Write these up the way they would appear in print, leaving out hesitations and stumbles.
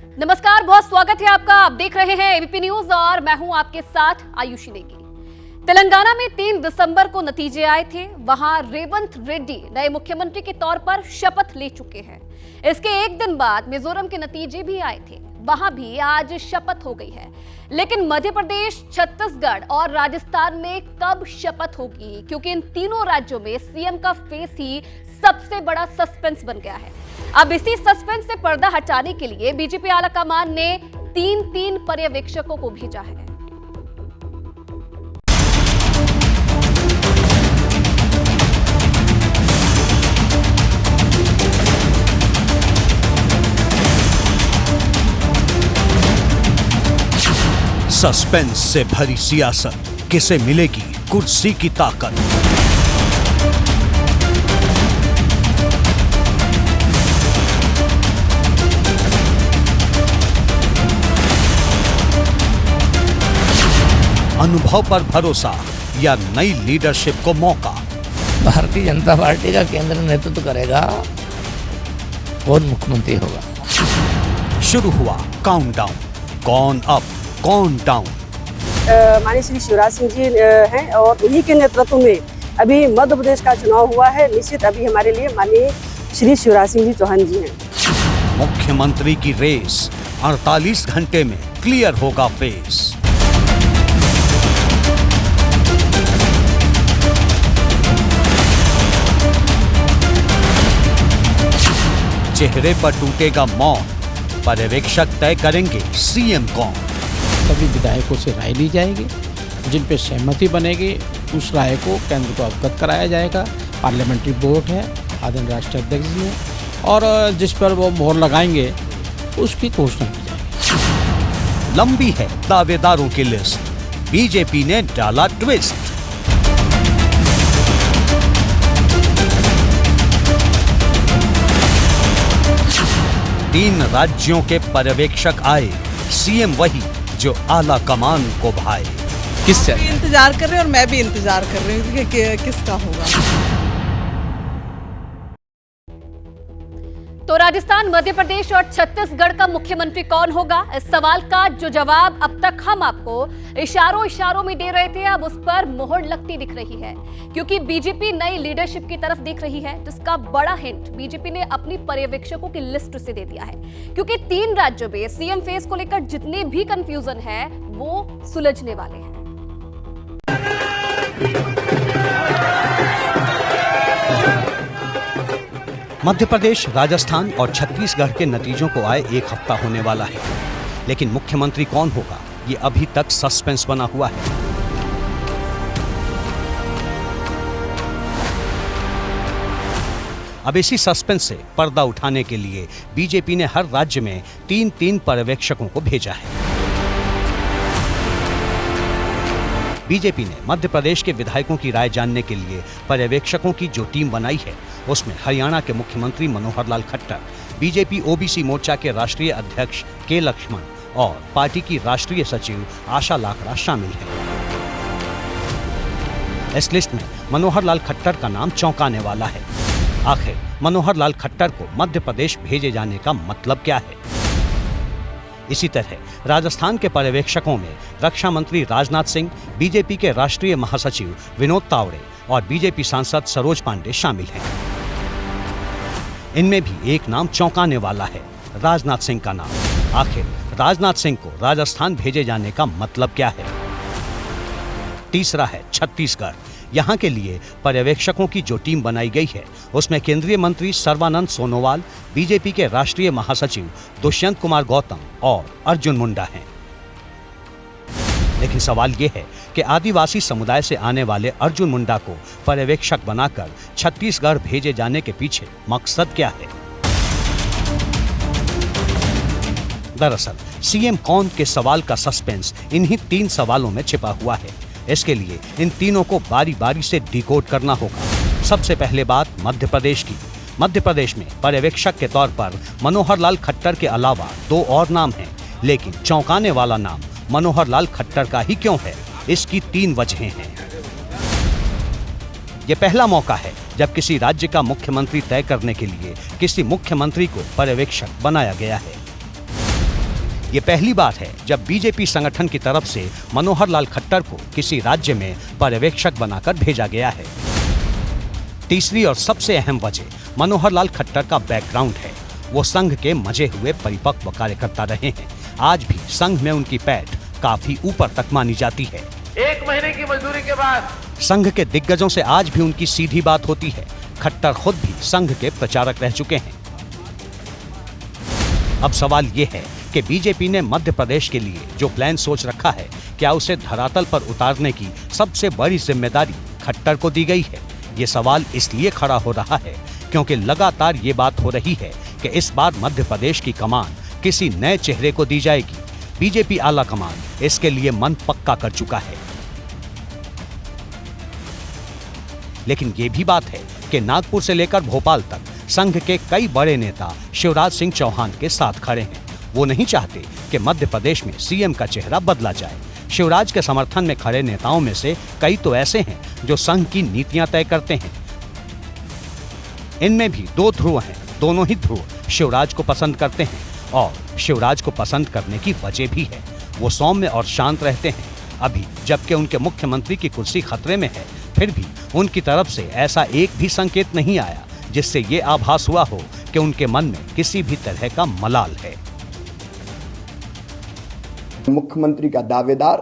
नमस्कार, बहुत स्वागत है आपका। आप देख रहे हैं एबीपी न्यूज और मैं हूं आपके साथ आयुषी नेगी। तेलंगाना में 3 दिसंबर को नतीजे आए थे। वहां रेवंत रेड्डी नए मुख्यमंत्री के तौर पर शपथ ले चुके हैं। इसके एक दिन बाद मिजोरम के नतीजे भी आए थे। वहां भी आज शपथ हो गई है। लेकिन मध्य प्रदेश, छत्तीसगढ़ और राजस्थान में कब शपथ होगी, क्योंकि इन तीनों राज्यों में सीएम का फेस ही सबसे बड़ा सस्पेंस बन गया है। अब इसी सस्पेंस से पर्दा हटाने के लिए बीजेपी आलाकमान ने 3 पर्यवेक्षकों को भेजा है। सस्पेंस से भरी सियासत, किसे मिलेगी कुर्सी की ताकत। अनुभव पर भरोसा या नई लीडरशिप को मौका। भारतीय जनता पार्टी का केंद्र नेतृत्व करेगा, कौन मुख्यमंत्री होगा। शुरू हुआ काउंटडाउन, कौन अप कौन डाउन। माननीय श्री शिवराज सिंह जी हैं और उन्हीं के नेतृत्व में अभी मध्य प्रदेश का चुनाव हुआ है। निश्चित अभी हमारे लिए माननीय श्री शिवराज सिंह जी चौहान जी हैं। मुख्यमंत्री की रेस 48 घंटे में क्लियर होगा फेस। चेहरे पर टूटेगा मौन, पर्यवेक्षक तय करेंगे सीएम कौन। सभी विधायकों से राय ली जाएगी, जिन पे सहमति बनेगी उस राय को केंद्र को अवगत कराया जाएगा। पार्लियामेंट्री बोर्ड है, आदरणीय राष्ट्रीय अध्यक्ष जी हैं, और जिस पर वो मोहर लगाएंगे उसकी घोषणा की जाएगी। लंबी है दावेदारों की लिस्ट, बीजेपी ने डाला ट्विस्ट। तीन राज्यों के पर्यवेक्षक आए, सीएम वही जो आला कमान को भाए। किस इंतजार कर रहे हैं और मैं भी इंतजार कर रही हूँ कि किसका होगा। तो राजस्थान, मध्य प्रदेश और छत्तीसगढ़ का मुख्यमंत्री कौन होगा, इस सवाल का जो जवाब अब तक हम आपको इशारों में दे रहे थे, अब उस पर मोहर लगती दिख रही है। क्योंकि बीजेपी नई लीडरशिप की तरफ देख रही है, जिसका बड़ा हिंट बीजेपी ने अपनी पर्यवेक्षकों की लिस्ट से दे दिया है। क्योंकि 3 राज्यों में सीएम फेस को लेकर जितने भी कंफ्यूजन है वो सुलझने वाले हैं। मध्य प्रदेश, राजस्थान और छत्तीसगढ़ के नतीजों को आए 1 हफ्ता होने वाला है, लेकिन मुख्यमंत्री कौन होगा ये अभी तक सस्पेंस बना हुआ है। अब इसी सस्पेंस से पर्दा उठाने के लिए बीजेपी ने हर राज्य में 3 पर्यवेक्षकों को भेजा है। बीजेपी ने मध्य प्रदेश के विधायकों की राय जानने के लिए पर्यवेक्षकों की जो टीम बनाई है, उसमें हरियाणा के मुख्यमंत्री मनोहर लाल खट्टर, बीजेपी ओबीसी मोर्चा के राष्ट्रीय अध्यक्ष के लक्ष्मण और पार्टी की राष्ट्रीय सचिव आशा लाकड़ा शामिल हैं। इस लिस्ट में मनोहर लाल खट्टर का नाम चौंकाने वाला है। आखिर मनोहर लाल खट्टर को मध्य प्रदेश भेजे जाने का मतलब क्या है? इसी तरह राजस्थान के पर्यवेक्षकों में रक्षा मंत्री राजनाथ सिंह, बीजेपी के राष्ट्रीय महासचिव विनोद तावड़े और बीजेपी सांसद सरोज पांडे शामिल हैं। इनमें भी एक नाम चौंकाने वाला है, राजनाथ सिंह का नाम। आखिर राजनाथ सिंह को राजस्थान भेजे जाने का मतलब क्या है? तीसरा है छत्तीसगढ़। यहाँ के लिए पर्यवेक्षकों की जो टीम बनाई गई है, उसमें केंद्रीय मंत्री सर्बानंद सोनोवाल, बीजेपी के राष्ट्रीय महासचिव दुष्यंत कुमार गौतम और अर्जुन मुंडा हैं। लेकिन सवाल यह है कि आदिवासी समुदाय से आने वाले अर्जुन मुंडा को पर्यवेक्षक बनाकर छत्तीसगढ़ भेजे जाने के पीछे मकसद क्या है? दरअसल सीएम कौन के सवाल का सस्पेंस इन्हीं 3 सवालों में छिपा हुआ है। इसके लिए इन तीनों को बारी बारी से डिकोड करना होगा। सबसे पहले बात मध्य प्रदेश की। मध्य प्रदेश में पर्यवेक्षक के तौर पर मनोहर लाल खट्टर के अलावा 2 और नाम हैं, लेकिन चौंकाने वाला नाम मनोहर लाल खट्टर का ही क्यों है? इसकी 3 वजहें हैं। ये पहला मौका है जब किसी राज्य का मुख्यमंत्री तय करने के लिए किसी मुख्यमंत्री को पर्यवेक्षक बनाया गया है। ये पहली बार है जब बीजेपी संगठन की तरफ से मनोहर लाल खट्टर को किसी राज्य में पर्यवेक्षक बनाकर भेजा गया है। तीसरी और सबसे अहम वजह मनोहर लाल खट्टर का बैकग्राउंड है। वो संघ के मजे हुए परिपक्व कार्यकर्ता रहे हैं। आज भी संघ में उनकी पैठ काफी ऊपर तक मानी जाती है। 1 महीने की मजदूरी के बाद संघ के दिग्गजों से आज भी उनकी सीधी बात होती है। खट्टर खुद भी संघ के प्रचारक रह चुके हैं। अब सवाल ये है कि बीजेपी ने मध्य प्रदेश के लिए जो प्लान सोच रखा है, क्या उसे धरातल पर उतारने की सबसे बड़ी जिम्मेदारी खट्टर को दी गई है? ये सवाल इसलिए खड़ा हो रहा है क्योंकि लगातार ये बात हो रही है कि इस बार मध्य प्रदेश की कमान किसी नए चेहरे को दी जाएगी। बीजेपी आला कमान इसके लिए मन पक्का कर चुका है। लेकिन ये भी बात है कि नागपुर से लेकर भोपाल तक संघ के कई बड़े नेता शिवराज सिंह चौहान के साथ खड़े हैं। वो नहीं चाहते कि मध्य प्रदेश में सीएम का चेहरा बदला जाए। शिवराज के समर्थन में खड़े नेताओं में से कई तो ऐसे हैं जो संघ की नीतियां तय करते हैं। इनमें भी 2 ध्रुव हैं। दोनों ही ध्रुव शिवराज को पसंद करते हैं और शिवराज को पसंद करने की वजह भी है। वो सौम्य और शांत रहते हैं। अभी जबकि उनके मुख्यमंत्री की कुर्सी खतरे में है, फिर भी उनकी तरफ से ऐसा एक भी संकेत नहीं आया जिससे ये आभास हुआ हो कि उनके मन में किसी भी तरह का मलाल है। मुख्यमंत्री का दावेदार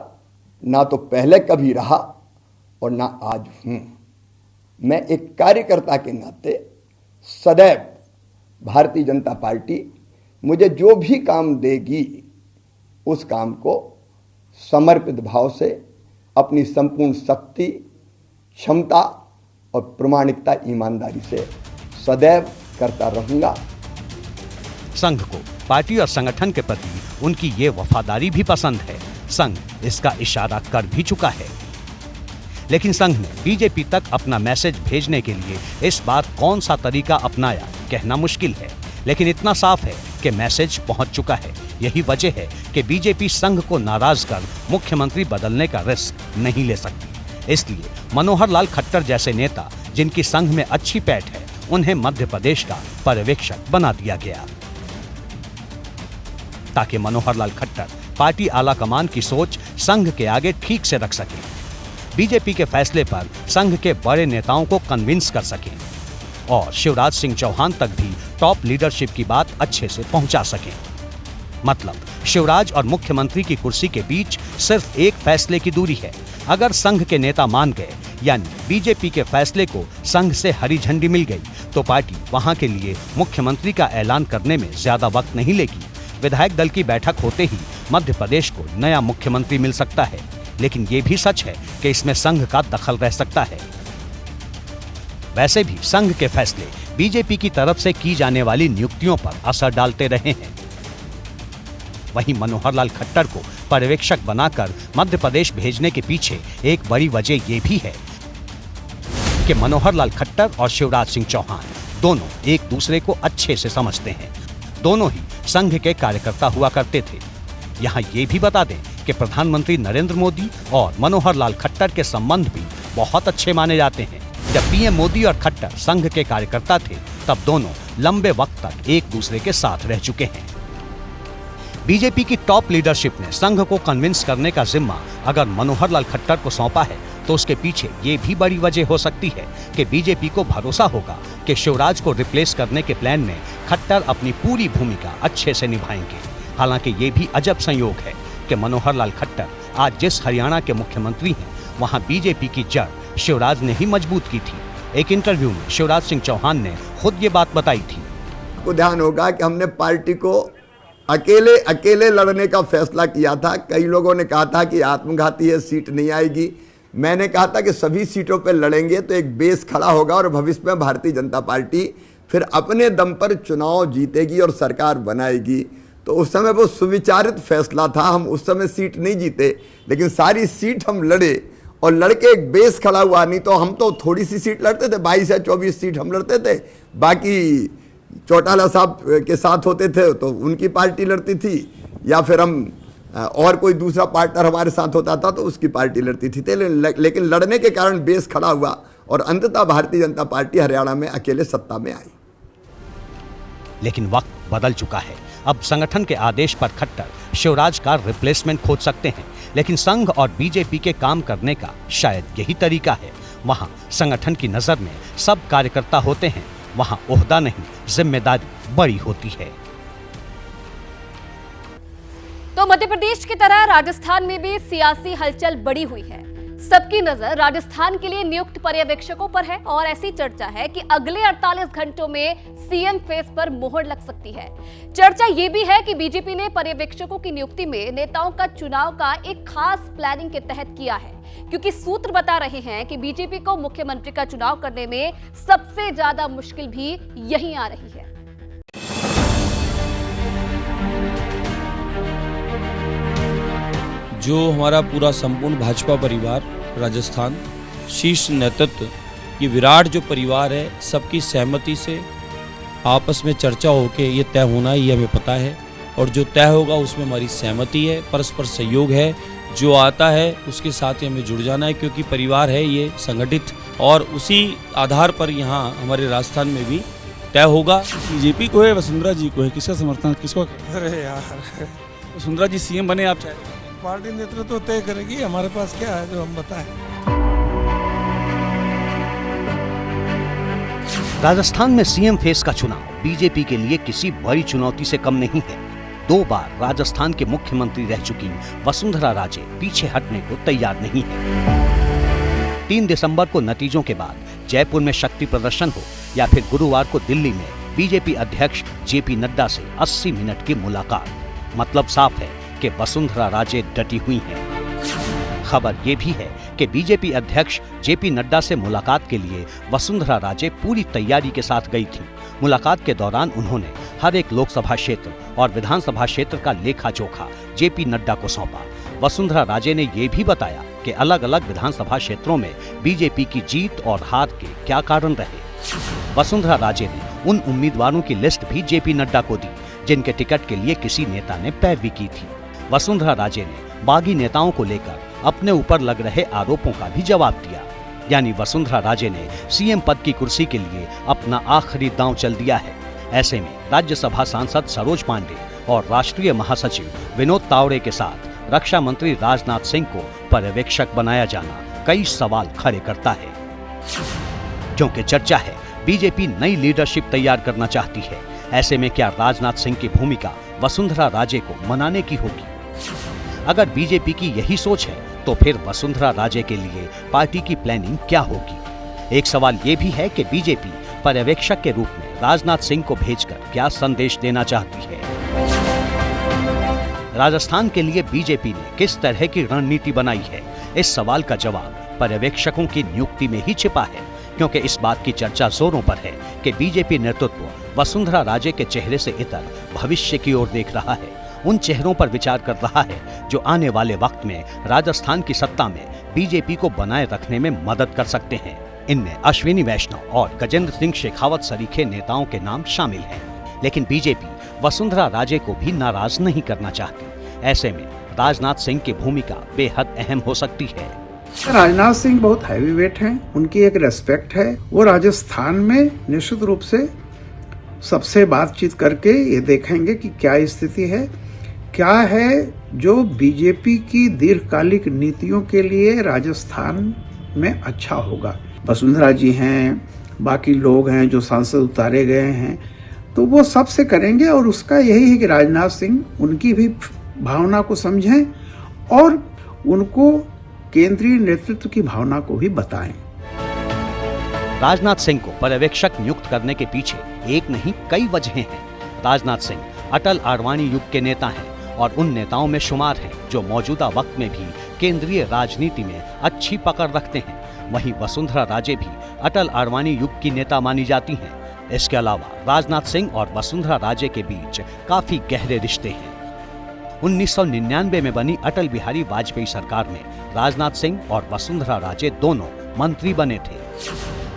ना तो पहले कभी रहा और ना आज हूं। मैं एक कार्यकर्ता के नाते सदैव भारतीय जनता पार्टी मुझे जो भी काम देगी उस काम को समर्पित भाव से अपनी संपूर्ण शक्ति, क्षमता और प्रामाणिकता, ईमानदारी से सदैव करता रहूंगा। संघ को पार्टी और संगठन के प्रति उनकी ये वफादारी भी पसंद है। संघ इसका इशारा कर भी चुका है। लेकिन संघ ने बीजेपी तक अपना मैसेज भेजने के लिए इस बार कौन सा तरीका अपनाया, कहना मुश्किल है। लेकिन इतना साफ है कि मैसेज पहुंच चुका है। यही वजह है कि बीजेपी संघ को नाराज कर मुख्यमंत्री बदलने का रिस्क नहीं ले सकती। इसलिए मनोहर लाल खट्टर जैसे नेता जिनकी संघ में अच्छी पैठ है, उन्हें मध्य प्रदेश का पर्यवेक्षक बना दिया गया ताकि मनोहर लाल खट्टर पार्टी आला कमान की सोच संघ के आगे ठीक से रख सकें, बीजेपी के फैसले पर संघ के बड़े नेताओं को कन्विंस कर सकें और शिवराज सिंह चौहान तक भी टॉप लीडरशिप की बात अच्छे से पहुंचा सकें। मतलब शिवराज और मुख्यमंत्री की कुर्सी के बीच सिर्फ एक फैसले की दूरी है। अगर संघ के नेता मान गए, यानी बीजेपी के फैसले को संघ से हरी झंडी मिल गई, तो पार्टी वहां के लिए मुख्यमंत्री का ऐलान करने में ज्यादा वक्त नहीं लेगी। विधायक दल की बैठक होते ही मध्य प्रदेश को नया मुख्यमंत्री मिल सकता है। लेकिन ये भी सच है कि इसमें संघ का दखल रह सकता है। वैसे भी संघ के फैसले बीजेपी की तरफ से की जाने वाली नियुक्तियों पर असर डालते रहे हैं। वहीं मनोहर लाल खट्टर को पर्यवेक्षक बनाकर मध्य प्रदेश भेजने के पीछे एक बड़ी वजह यह भी है कि मनोहर लाल खट्टर और शिवराज सिंह चौहान दोनों एक दूसरे को अच्छे से समझते हैं। दोनों ही संघ के कार्यकर्ता हुआ करते थे। यहाँ ये भी बता दें कि प्रधानमंत्री नरेंद्र मोदी और मनोहर लाल खट्टर के संबंध भी बहुत अच्छे माने जाते हैं। जब पीएम मोदी और खट्टर संघ के कार्यकर्ता थे, तब दोनों लंबे वक्त तक एक दूसरे के साथ रह चुके हैं। बीजेपी की टॉप लीडरशिप ने संघ को कन्विंस करने का जिम्मा अगर मनोहर लाल खट्टर को सौंपा है, तो उसके पीछे ये भी बड़ी वजह हो सकती है कि बीजेपी को भरोसा होगा कि शिवराज को रिप्लेस करने के प्लान में खट्टर अपनी पूरी भूमिका अच्छे से निभाएंगे। हालांकि ये भी अजब संयोग है कि मनोहर लाल खट्टर आज जिस हरियाणा के मुख्यमंत्री हैं, वहां बीजेपी की जड़ शिवराज ने ही मजबूत की थी। एक इंटरव्यू में शिवराज सिंह चौहान ने खुद ये बात बताई थी। को ध्यान होगा कि हमने पार्टी को अकेले लड़ने का फैसला किया था। कई लोगों ने कहा था कि आत्मघाती है, सीट नहीं आएगी। मैंने कहा था कि सभी सीटों पर लड़ेंगे तो एक बेस खड़ा होगा और भविष्य में भारतीय जनता पार्टी फिर अपने दम पर चुनाव जीतेगी और सरकार बनाएगी। तो उस समय वो सुविचारित फैसला था। हम उस समय सीट नहीं जीते, लेकिन सारी सीट हम लड़े और लड़के एक बेस खड़ा हुआ। नहीं तो हम तो थोड़ी सी सीट लड़ते थे, 22 या 24 सीट हम लड़ते थे। बाकी चौटाला साहब के साथ होते थे तो उनकी पार्टी लड़ती थी, या फिर हम और कोई दूसरा पार्टनर हमारे साथ होता था तो उसकी पार्टी लड़ती थी। लेकिन लड़ने के कारण बेस खड़ा हुआ और अंततः भारतीय जनता पार्टी हरियाणा में अकेले सत्ता में आई। लेकिन वक्त बदल चुका है। अब संगठन के आदेश पर खट्टर शिवराज का रिप्लेसमेंट खोज सकते हैं, लेकिन संघ और बीजेपी के काम करने का शायद यही तरीका है। वहां संगठन की नजर में सब कार्यकर्ता होते हैं, वहां ओहदा नहीं, जिम्मेदारी बड़ी होती है। तो मध्य प्रदेश की तरह राजस्थान में भी सियासी हलचल बढ़ी हुई है। सबकी नजर राजस्थान के लिए नियुक्त पर्यवेक्षकों पर है और ऐसी चर्चा है कि अगले 48 घंटों में सीएम फेस पर मोहर लग सकती है। चर्चा यह भी है कि बीजेपी ने पर्यवेक्षकों की नियुक्ति में नेताओं का चुनाव का एक खास प्लानिंग के तहत किया है, क्योंकि सूत्र बता रहे हैं कि बीजेपी को मुख्यमंत्री का चुनाव करने में सबसे ज्यादा मुश्किल भी यहीं आ रही है। जो हमारा पूरा संपूर्ण भाजपा परिवार राजस्थान शीर्ष नेतृत्व ये विराट जो परिवार है, सबकी सहमति से आपस में चर्चा होके ये तय होना ही हमें पता है, और जो तय होगा उसमें हमारी सहमति है, परस्पर सहयोग है। जो आता है उसके साथ ही हमें जुड़ जाना है, क्योंकि परिवार है ये संगठित, और उसी आधार पर यहाँ हमारे राजस्थान में भी तय होगा। बीजेपी को है, वसुंधरा जी को है, किसका समर्थन किसको? अरे यार, वसुंधरा जी सीएम बने, आप चाहे पार्टी नेतृत्व तो तय करेगी, हमारे पास क्या है जो हम बताएं। राजस्थान में सीएम फेस का चुनाव बीजेपी के लिए किसी बड़ी चुनौती से कम नहीं है। 2 बार राजस्थान के मुख्यमंत्री रह चुकी वसुंधरा राजे पीछे हटने को तैयार नहीं है। 3 दिसंबर को नतीजों के बाद जयपुर में शक्ति प्रदर्शन हो या फिर गुरुवार को दिल्ली में बीजेपी अध्यक्ष जेपी नड्डा से 80 मिनट की मुलाकात, मतलब साफ है कि वसुंधरा राजे डटी हुई हैं। खबर ये भी है कि बीजेपी अध्यक्ष जेपी नड्डा से मुलाकात के लिए वसुंधरा राजे पूरी तैयारी के साथ गई थी। मुलाकात के दौरान उन्होंने हर एक लोकसभा क्षेत्र और विधानसभा क्षेत्र का लेखा जोखा जेपी नड्डा को सौंपा। वसुंधरा राजे ने ये भी बताया कि अलग अलग विधानसभा क्षेत्रों में बीजेपी की जीत और हार के क्या कारण रहे। वसुंधरा राजे ने उन उम्मीदवारों की लिस्ट भी जेपी नड्डा को दी जिनके टिकट के लिए किसी नेता ने पैरवी की थी। वसुंधरा राजे ने बागी नेताओं को लेकर अपने ऊपर लग रहे आरोपों का भी जवाब दिया। यानी वसुंधरा राजे ने सीएम पद की कुर्सी के लिए अपना आखिरी दांव चल दिया है। ऐसे में राज्यसभा सांसद सरोज पांडे और राष्ट्रीय महासचिव विनोद तावड़े के साथ रक्षा मंत्री राजनाथ सिंह को पर्यवेक्षक बनाया जाना कई सवाल खड़े करता है, क्योंकि चर्चा है बीजेपी नई लीडरशिप तैयार करना चाहती है। ऐसे में क्या राजनाथ सिंह की भूमिका वसुंधरा राजे को मनाने की होगी? अगर बीजेपी की यही सोच है तो फिर वसुंधरा राजे के लिए पार्टी की प्लानिंग क्या होगी? एक सवाल ये भी है कि बीजेपी पर्यवेक्षक के रूप में राजनाथ सिंह को भेजकर क्या संदेश देना चाहती है। राजस्थान के लिए बीजेपी ने किस तरह की रणनीति बनाई है, इस सवाल का जवाब पर्यवेक्षकों की नियुक्ति में ही छिपा है, क्योंकि इस बात की चर्चा जोरों पर है कि बीजेपी नेतृत्व वसुंधरा राजे के चेहरे से इतर भविष्य की ओर देख रहा है, उन चेहरों पर विचार कर रहा है जो आने वाले वक्त में राजस्थान की सत्ता में बीजेपी को बनाए रखने में मदद कर सकते हैं। इनमें अश्विनी वैष्णव और गजेंद्र सिंह शेखावत सरीखे नेताओं के नाम शामिल हैं। लेकिन बीजेपी वसुंधरा राजे को भी नाराज नहीं करना चाहती। ऐसे में राजनाथ सिंह की भूमिका बेहद अहम हो सकती है। राजनाथ सिंह बहुत हैवी वेट हैं, उनकी एक रेस्पेक्ट है। वो राजस्थान में निश्चित रूप से सबसे बातचीत करके ये देखेंगे कि क्या स्थिति है, क्या है जो बीजेपी की दीर्घकालिक नीतियों के लिए राजस्थान में अच्छा होगा। वसुंधरा जी हैं, बाकी लोग हैं जो सांसद उतारे गए हैं, तो वो सबसे करेंगे और उसका यही है कि राजनाथ सिंह उनकी भी भावना को समझें और उनको केंद्रीय नेतृत्व की भावना को भी बताएं। राजनाथ सिंह को पर्यवेक्षक नियुक्त करने के पीछे एक नहीं कई वजहें हैं। राजनाथ सिंह अटल आडवाणी युग के नेता हैं और उन नेताओं में शुमार हैं जो मौजूदा वक्त में भी केंद्रीय राजनीति में अच्छी पकड़ रखते हैं। वहीं वसुंधरा राजे भी अटल आडवाणी युग की नेता मानी जाती हैं। इसके अलावा राजनाथ सिंह और वसुंधरा राजे के बीच काफी गहरे रिश्ते हैं। 1999 में बनी अटल बिहारी वाजपेयी सरकार में राजनाथ सिंह और वसुंधरा राजे दोनों मंत्री बने थे।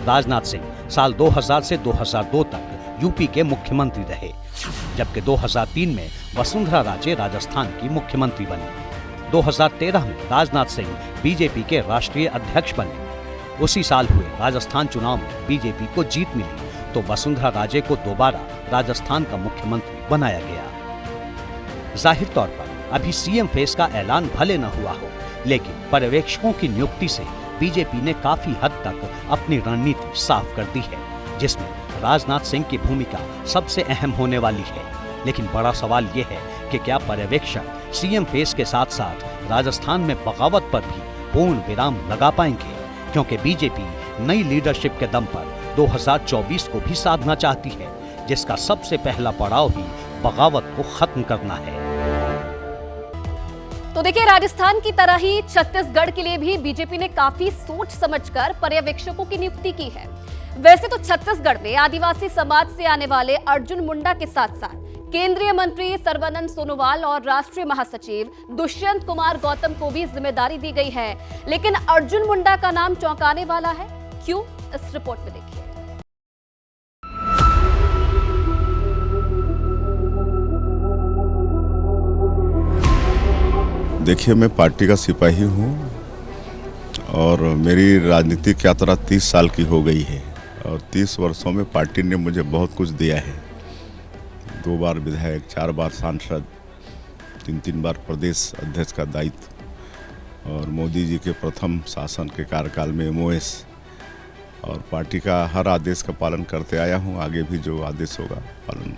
राजनाथ सिंह साल 2000 से 2002 तक यूपी के मुख्यमंत्री रहे, जबकि 2003 में वसुंधरा राजे राजस्थान की मुख्यमंत्री बनी। 2013 में राजनाथ सिंह बीजेपी के राष्ट्रीय अध्यक्ष बने। उसी साल हुए राजस्थान चुनाव में बीजेपी को जीत मिली तो वसुंधरा राजे को दोबारा राजस्थान का मुख्यमंत्री बनाया गया। जाहिर तौर पर अभी सीएम फेस का ऐलान भले न हुआ हो, लेकिन पर्यवेक्षकों की नियुक्ति से बीजेपी ने काफी हद तक अपनी रणनीति साफ कर दी है, जिसमें राजनाथ सिंह की भूमिका सबसे अहम होने वाली है। लेकिन बड़ा सवाल ये है कि क्या पर्यवेक्षक सीएम फेस के साथ साथ राजस्थान में बगावत पर भी पूर्ण विराम लगा पाएंगे, क्योंकि बीजेपी नई लीडरशिप के दम पर 2024 को भी साधना चाहती है, जिसका सबसे पहला पड़ाव ही बगावत को खत्म करना है। तो देखिए, राजस्थान की तरह ही छत्तीसगढ़ के लिए भी बीजेपी ने काफी सोच समझकर पर्यवेक्षकों की नियुक्ति की है। वैसे तो छत्तीसगढ़ में आदिवासी समाज से आने वाले अर्जुन मुंडा के साथ साथ केंद्रीय मंत्री सर्बानंद सोनोवाल और राष्ट्रीय महासचिव दुष्यंत कुमार गौतम को भी जिम्मेदारी दी गई है, लेकिन अर्जुन मुंडा का नाम चौंकाने वाला है। क्यों, इस रिपोर्ट में देखिए। देखिए, मैं पार्टी का सिपाही हूँ और मेरी राजनीतिक यात्रा 30 साल की हो गई है और 30 वर्षों में पार्टी ने मुझे बहुत कुछ दिया है। 2 बार विधायक, 4 बार सांसद, 3 बार प्रदेश अध्यक्ष का दायित्व और मोदी जी के प्रथम शासन के कार्यकाल में MOS, और पार्टी का हर आदेश का पालन करते आया हूँ। आगे भी जो आदेश होगा पालन।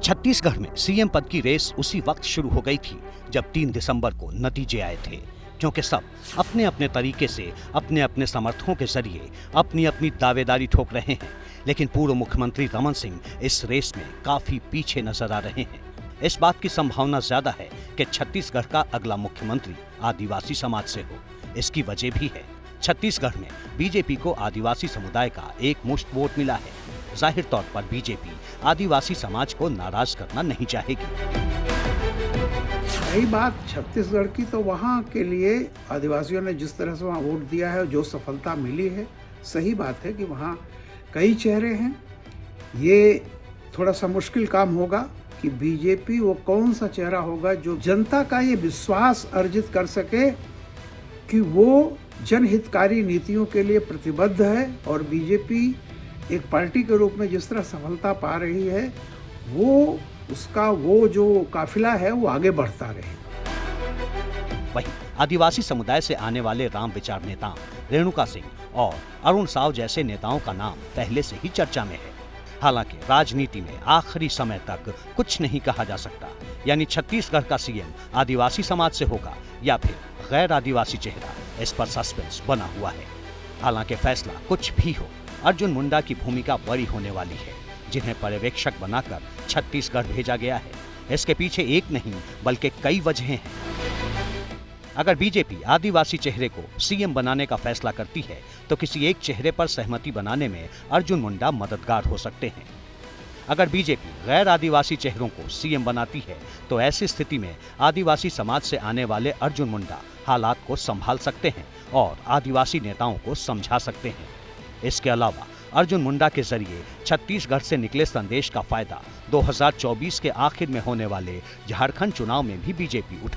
छत्तीसगढ़ में सीएम पद की रेस उसी वक्त शुरू हो गई थी जब 3 दिसंबर को नतीजे आए थे, क्योंकि सब अपने अपने तरीके से अपने अपने समर्थकों के जरिए अपनी अपनी दावेदारी ठोक रहे हैं। लेकिन पूर्व मुख्यमंत्री रमन सिंह इस रेस में काफी पीछे नजर आ रहे हैं। इस बात की संभावना ज्यादा है कि छत्तीसगढ़ का अगला मुख्यमंत्री आदिवासी समाज से हो। इसकी वजह भी है, छत्तीसगढ़ में बीजेपी को आदिवासी समुदाय का एक मुश्त वोट मिला है। जाहिर तौर पर बीजेपी आदिवासी समाज को नाराज करना नहीं चाहेगी। रही बात छत्तीसगढ़ की, तो वहाँ के लिए आदिवासियों ने जिस तरह से वहाँ वोट दिया है, जो सफलता मिली है, सही बात है कि वहाँ कई चेहरे हैं। ये थोड़ा सा मुश्किल काम होगा कि बीजेपी वो कौन सा चेहरा होगा जो जनता का ये विश्वास अर्जित कर सके कि वो जनहितकारी नीतियों के लिए प्रतिबद्ध है और बीजेपी एक पार्टी के रूप में जिस तरह सफलता पा रही है, वो उसका वो जो काफिला है वो आगे बढ़ता रहे। वहीं आदिवासी समुदाय से आने वाले राम विचार नेता रेणुका सिंह और अरुण साव जैसे नेताओं का नाम पहले से ही चर्चा में है। हालांकि राजनीति में आखिरी समय तक कुछ नहीं कहा जा सकता, यानी छत्तीसगढ़ का सीएम आदिवासी समाज से होगा या फिर गैर आदिवासी चेहरा, इस पर सस्पेंस बना हुआ है। हालांकि फैसला कुछ भी हो, अर्जुन मुंडा की भूमिका बड़ी होने वाली है, जिन्हें पर्यवेक्षक बनाकर छत्तीसगढ़ भेजा गया है। इसके पीछे एक नहीं बल्कि कई वजहें हैं। अगर बीजेपी आदिवासी चेहरे को सीएम बनाने का फैसला करती है तो किसी एक चेहरे पर सहमति बनाने में अर्जुन मुंडा मददगार हो सकते हैं। अगर बीजेपी गैर आदिवासी चेहरों को सीएम बनाती है तो ऐसी स्थिति में आदिवासी समाज से आने वाले अर्जुन मुंडा हालात को संभाल सकते हैं और आदिवासी नेताओं को समझा सकते हैं। इसके अलावा अर्जुन मुंडा के जरिए छत्तीसगढ़ से निकले संदेश का फायदा 2024 के आखिर में होने वाले झारखंड चुनाव में भी बीजेपी उठा